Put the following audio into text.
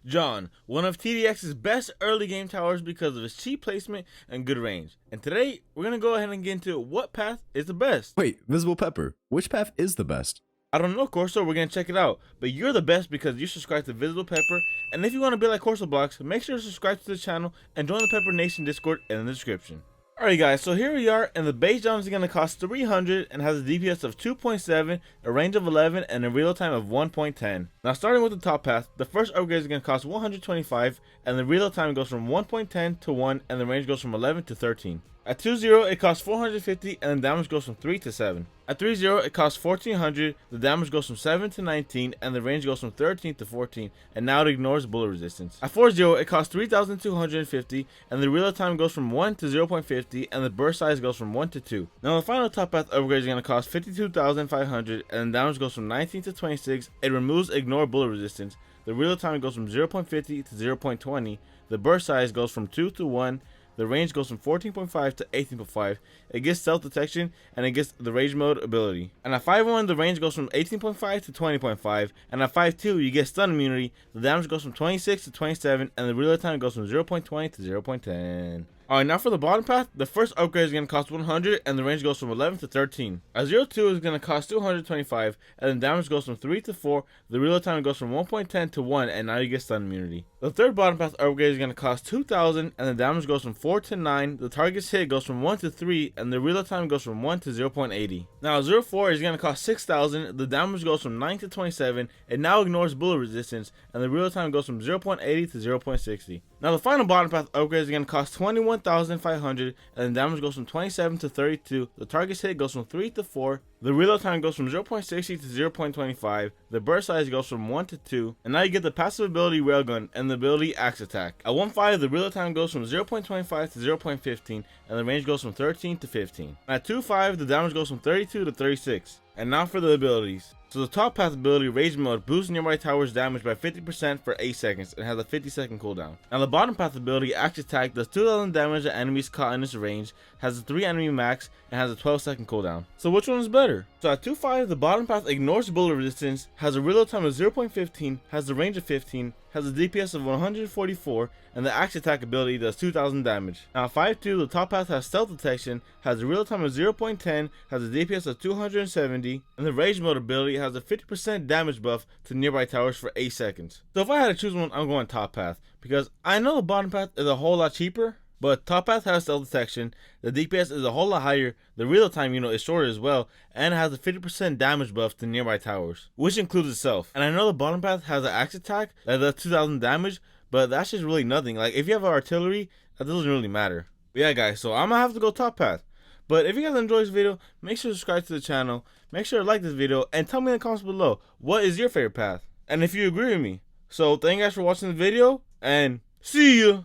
John, one of TDX's best early game towers because of its cheap placement and good range. And today, we're going to go ahead and get into what path is the best. Wait, VisiblePepper, which path is the best? I don't know, Corso, we're going to check it out. But you're the best because you subscribe to VisiblePepper. And if you want to be like Corso Blocks, make sure to subscribe to the channel and join the Pepper Nation Discord in the description. Alright guys, so here we are, and the base John is going to cost 300 and has a DPS of 2.7, a range of 11, and a reload time of 1.10. Now starting with the top path, the first upgrade is going to cost 125, and the reload time goes from 1.10 to 1, and the range goes from 11 to 13. At 2-0, it costs 450, and the damage goes from 3 to 7. At 3-0, it costs 1400, the damage goes from 7 to 19, and the range goes from 13 to 14, and now it ignores bullet resistance. At 4-0, it costs 3250, and the reload time goes from 1 to 0.50, and the burst size goes from 1 to 2. Now the final top path upgrade is going to cost 52,500, and the damage goes from 19 to 26, it removes ignore bullet resistance, the reload time goes from 0.50 to 0.20, the burst size goes from 2 to 1, the range goes from 14.5 to 18.5, it gets stealth detection, and it gets the rage mode ability. And at 5-1, the range goes from 18.5 to 20.5, and at 5-2, you get stun immunity, the damage goes from 26 to 27, and the reload time goes from 0.20 to 0.10. Alright, now for the bottom path, the first upgrade is going to cost 100, and the range goes from 11 to 13. A 0-2 is going to cost 225, and the damage goes from 3 to 4, the reload time goes from 1.10 to 1, and now you get stun immunity. The third bottom path upgrade is going to cost 2,000, and the damage goes from 4 to 9, the target's hit goes from 1 to 3, and the reload time goes from 1 to 0.80. Now a 0-4 is going to cost 6,000, the damage goes from 9 to 27, it now ignores bullet resistance, and the reload time goes from 0.80 to 0.60. Now the final bottom path upgrade is going to cost 21,500, and the damage goes from 27 to 32, the target's hit goes from 3 to 4, the reload time goes from 0.60 to 0.25, the burst size goes from 1 to 2, and now you get the passive ability Railgun and the ability Axe Attack. At 1-5, the reload time goes from 0.25 to 0.15, and the range goes from 13 to 15. At 2-5, the damage goes from 32 to 36. And now for the abilities. So the top path ability, Rage Mode, boosts nearby towers damage by 50% for 8 seconds and has a 50-second cooldown. Now the bottom path ability, Axe Attack, does 2,000 damage to enemies caught in its range, has a 3 enemy max, and has a 12-second cooldown. So which one is better? So at 2-5, the bottom path ignores bullet resistance, has a reload time of 0.15, has a range of 15, has a DPS of 144, and the Axe Attack ability does 2,000 damage. Now at 5-2, the top path has stealth detection, has a reload time of 0.10, has a DPS of 270, and the Rage Mode ability has a 50% damage buff to nearby towers for 8 seconds. So if I had to choose one, I'm going top path, because I know the bottom path is a whole lot cheaper, but top path has stealth detection, the DPS is a whole lot higher, the reload time is shorter as well, and it has a 50% damage buff to nearby towers, which includes itself. And I know the bottom path has an Axe Attack that does 2,000 damage, but that's just really nothing. Like if you have artillery, that doesn't really matter. But yeah guys, so I'm gonna have to go top path. But if you guys enjoyed this video, make sure to subscribe to the channel, make sure to like this video, and tell me in the comments below, what is your favorite path? And if you agree with me. So thank you guys for watching the video, and see ya!